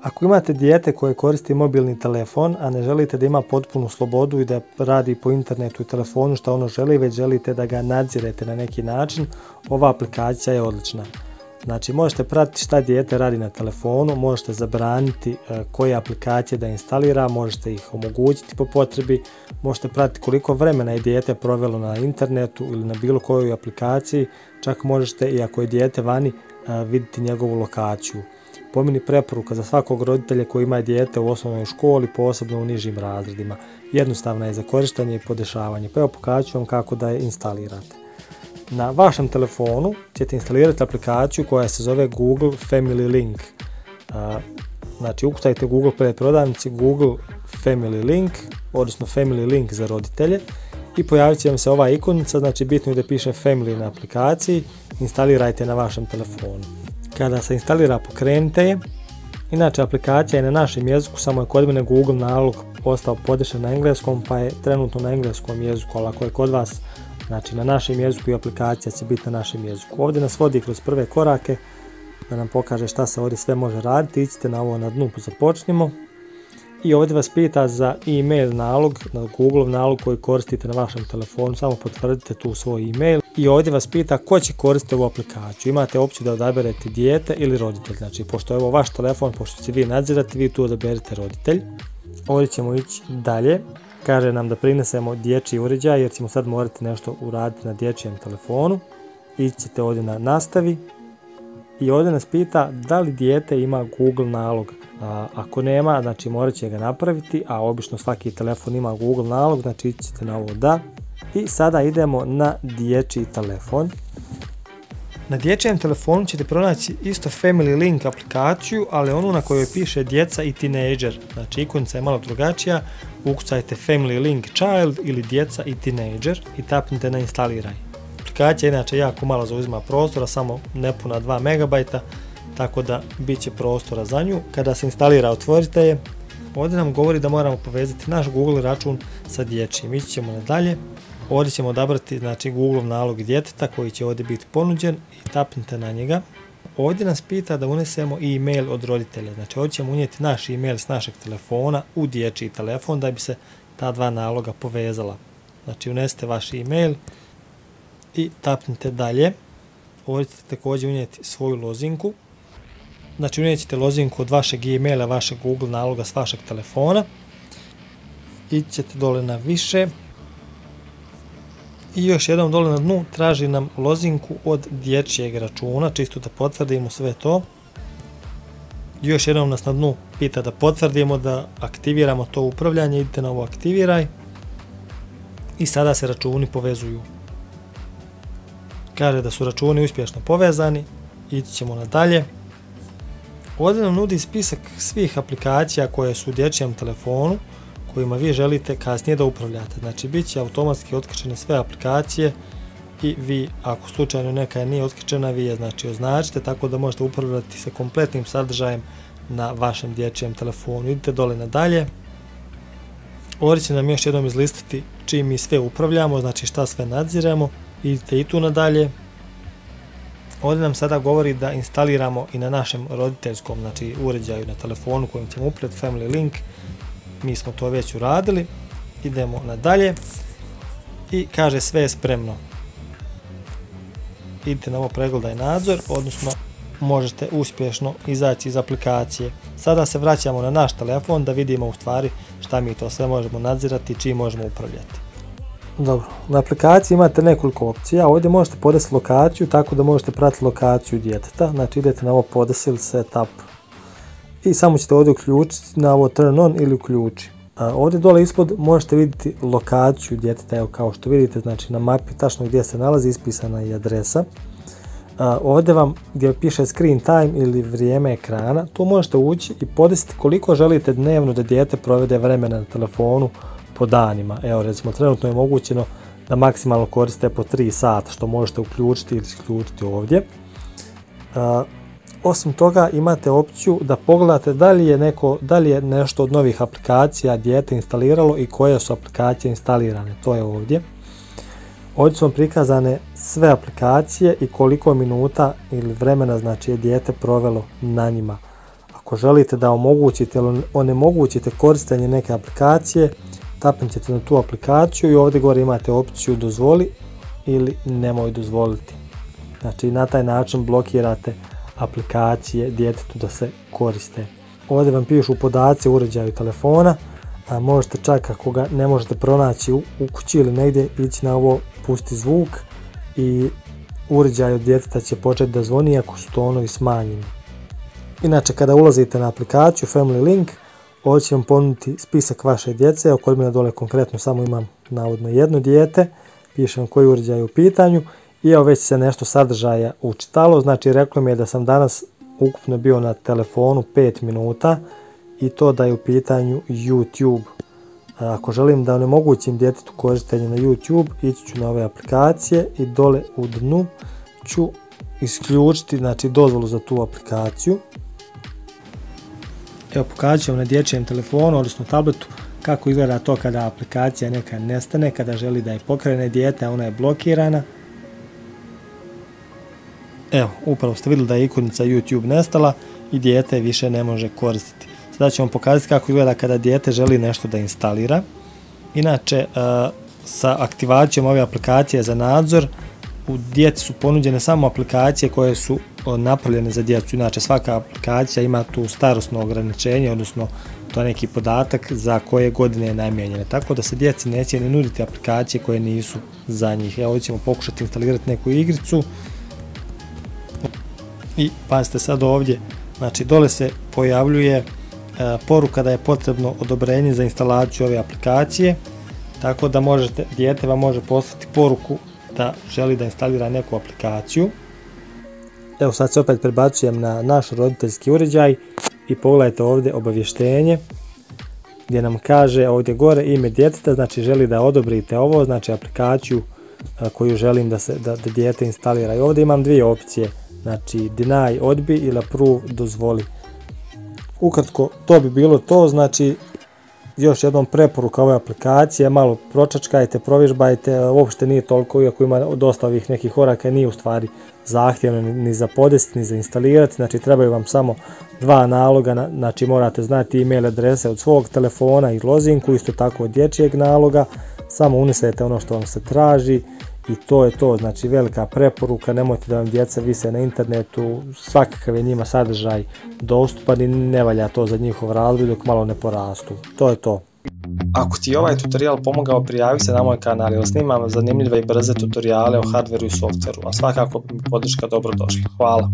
Ako imate dijete koje koristi mobilni telefon, a ne želite da ima potpunu slobodu i da radi po internetu i telefonu što ono želi, već želite da ga nadzirete na neki način, ova aplikacija je odlična. Znači, možete pratiti šta dijete radi na telefonu, možete zabraniti koje aplikacije da instalira, možete ih omogućiti po potrebi, možete pratiti koliko vremena je dijete provelo na internetu ili na bilo kojoj aplikaciji, čak možete, i ako je dijete vani, vidjeti njegovu lokaciju. Po meni preporuka za svakog roditelja koji ima dijete u osnovnoj školi, posebno u nižim razredima. Jednostavna je za korištenje i podešavanje, pa evo pokazat ću vam kako da je instalirate. Na vašem telefonu ćete instalirati aplikaciju koja se zove Google Family Link. Znači, ukucajte u Google Play prodavnici Google Family Link, odnosno Family Link za roditelje, i pojavit će vam se ova ikonica, znači bitno je da piše Family na aplikaciji, instalirajte na vašem telefonu. Kada se instalira, pokrenite je. Inače, aplikacija je na našem jeziku, samo je kod mene Google nalog ostao podešen na engleskom, pa je trenutno na engleskom jeziku, ali ako je kod vas, znači na našem jeziku, i aplikacija će biti na našem jeziku. Ovdje nas vodi kroz prve korake da nam pokaže šta se ovdje sve može raditi. Idite na ovo na dnu, započnimo. I ovdje vas pita za e-mail nalog, na Google nalog koji koristite na vašem telefonu, samo potvrdite tu svoj e-mail. I ovdje vas pita ko će koristiti ovu aplikaciju. Imate opciju da odaberete dijete ili roditelj. Znači, pošto je ovo vaš telefon, pošto će vi nadzirati, vi tu odaberite roditelj. Ovdje ćemo ići dalje. Kaže nam da prinesemo dječji uređaj jer ćemo sad morati nešto uraditi na dječjem telefonu. Ićete ovdje na nastavi i ovdje nas pita da li dijete ima Google nalog. Ako nema, znači morat će ga napraviti, a obično svaki telefon ima Google nalog, znači ićete na ovo da. I sada idemo na dječji telefon. Na dječjem telefonu ćete pronaći isto Family Link aplikaciju, ali onu na kojoj piše djeca i teenager. Znači, ikonica je malo drugačija. Ukucajte Family Link Child ili djeca i teenager i tapnite na instaliraj. Aplikacija inače jako malo zauzima prostora, samo nepuna 2 MB, tako da bit će prostora za nju. Kada se instalira, otvorite je. Ovdje nam govori da moramo povezati naš Google račun sa dječjim. Ići ćemo nadalje. Ovdje ćemo odabrati, znači, Google nalog djeteta koji će ovdje biti ponuđen i tapnite na njega. Ovdje nas pita da unesemo e-mail od roditelja. Znači, ovdje ćemo unijeti naš e-mail s našeg telefona u dječji telefon da bi se ta dva naloga povezala. Znači, unesite vaš e-mail i tapnite dalje. Ovdje ćete također unijeti svoju lozinku. Znači, unijet ćete lozinku od vašeg e-maila, vašeg Google naloga s vašeg telefona. Ići ćete dole na više. I još jednom dole na dnu traži nam lozinku od dječjeg računa, čisto da potvrdimo sve to. Još jednom nas na dnu pita da potvrdimo, da aktiviramo to upravljanje, idite na ovo aktiviraj. I sada se računi povezuju. Kaže da su računi uspješno povezani, ići ćemo nadalje. Ovdje nam nudi spisak svih aplikacija koje su u dječjem telefonu, kojima vi želite kasnije da upravljate. Znači, bit će automatski otključene sve aplikacije i vi, ako slučajno neka nije otključena, vi je, znači, označite, tako da možete upravljati sa kompletnim sadržajem na vašem dječjem telefonu. Idite dole nadalje. Ovdje će nam još jednom izlistati čim mi sve upravljamo, znači šta sve nadziremo. Idite i tu nadalje. Ovdje nam sada govori da instaliramo i na našem roditeljskom, znači, uređaju na telefonu kojim ćemo upravljati Family Link. Mi smo to već uradili. Idemo nadalje i kaže sve je spremno. Idite na ovo pregledaj nadzor, odnosno možete uspješno izaći iz aplikacije. Sada se vraćamo na naš telefon da vidimo u stvari šta mi to sve možemo nadzirati i čim možemo upravljati. Dobro, na aplikaciji imate nekoliko opcija. Ovdje možete podesiti lokaciju, tako da možete pratiti lokaciju djeteta. Znači, idete na ovo podesi ili setup i samo ćete ovdje uključiti na ovo turn on ili uključi. Ovdje dole ispod možete vidjeti lokaciju djeteta, evo kao što vidite, znači na mapi tačno gdje se nalazi, ispisana je adresa. Ovdje vam gdje piše screen time ili vrijeme ekrana, tu možete ući i podesiti koliko želite dnevno da dijete provede vremena na telefonu po danima. Evo, recimo, trenutno je mogućeno da maksimalno koriste po 3 sata, što možete uključiti ili isključiti ovdje. Osim toga, imate opciju da pogledate da li je nešto od novih aplikacija dijete instaliralo i koje su aplikacije instalirane. To je ovdje. Ovdje su vam prikazane sve aplikacije i koliko minuta ili vremena, znači, je dijete provelo na njima. Ako ako želite da omogućite ili onemogućite korištenje neke aplikacije, tapnut ćete na tu aplikaciju i ovdje gore imate opciju dozvoli ili nemoj dozvoliti. Znači na taj način blokirate aplikacije djetetu da se koriste. Ovdje vam pišu podaci o uređaju telefona, a možete čak ako ga ne možete pronaći u kući ili negdje ići na ovo pusti zvuk i uređaj od djeteta će početi da zvoni ako su tonovi smanjeni. Inače kada ulazite na aplikaciju Family Link, ovdje će vam ponuditi spisak vaše djece, kod mene dole konkretno samo imam navodno jedno dijete, pišem koji uređaj je u pitanju i evo već se nešto sadržaja učitalo, znači reklo mi je da sam danas ukupno bio na telefonu 5 minuta i to da je u pitanju YouTube. Ako želim da onemogućim djetetu korištenje na YouTube, ići ću na ove aplikacije i dole u dnu ću isključiti znači dozvolu za tu aplikaciju. Evo pokazat ću vam na dječjem telefonu, odnosno tabletu, kako izgleda to kada aplikacija neka nestane, kada želi da je pokrene dijete, a ona je blokirana. Evo, upravo ste vidjeli da je ikonica YouTube nestala i dijete više ne može koristiti. Sada ću vam pokazati kako izgleda kada dijete želi nešto da instalira. Inače, sa aktivacijom ove aplikacije za nadzor, u djeci su ponuđene samo aplikacije koje su napravljene za djecu. Inače, svaka aplikacija ima tu starosno ograničenje, odnosno to je neki podatak za koje godine je namijenjene. Tako da se djeci neće ni nuditi aplikacije koje nisu za njih. Evo ovdje ćemo pokušati instalirati neku igricu. I pazite sad ovdje, znači dole se pojavljuje poruka da je potrebno odobrenje za instalaciju ove aplikacije, tako da dijete vam može poslati poruku da želi da instalira neku aplikaciju. Evo sad se opet prebacujem na naš roditeljski uređaj i pogledajte ovdje obavještenje gdje nam kaže ovdje gore ime djeteta, znači želi da odobrite ovo, znači aplikaciju koju želim da dijete instalira. I ovdje imam dvije opcije, znači deny odbi ili approve dozvoli. Ukratko to bi bilo to, znači još jednom preporuka ove aplikacije, malo pročačkajte, provježbajte, uopšte nije toliko, iako ima dosta ovih nekih koraka, nije u stvari zahtjevno ni za podesiti, ni za instalirati, znači trebaju vam samo dva naloga, znači morate znati email adrese od svog telefona i lozinku, isto tako od dječjeg naloga, samo unesete ono što vam se traži i to je to, znači velika preporuka, nemojte da vam djeca vise na internetu, svakakav je njima sadržaj dostupan i ne valja to za njihov razvoj dok malo ne porastu, to je to. Ako ti je ovaj tutorial pomogao, prijavi se na moj kanal jer snimam zanimljive i brze tutoriale o hardveru i softveru, a svakako bi mi podrška dobro došla. Hvala.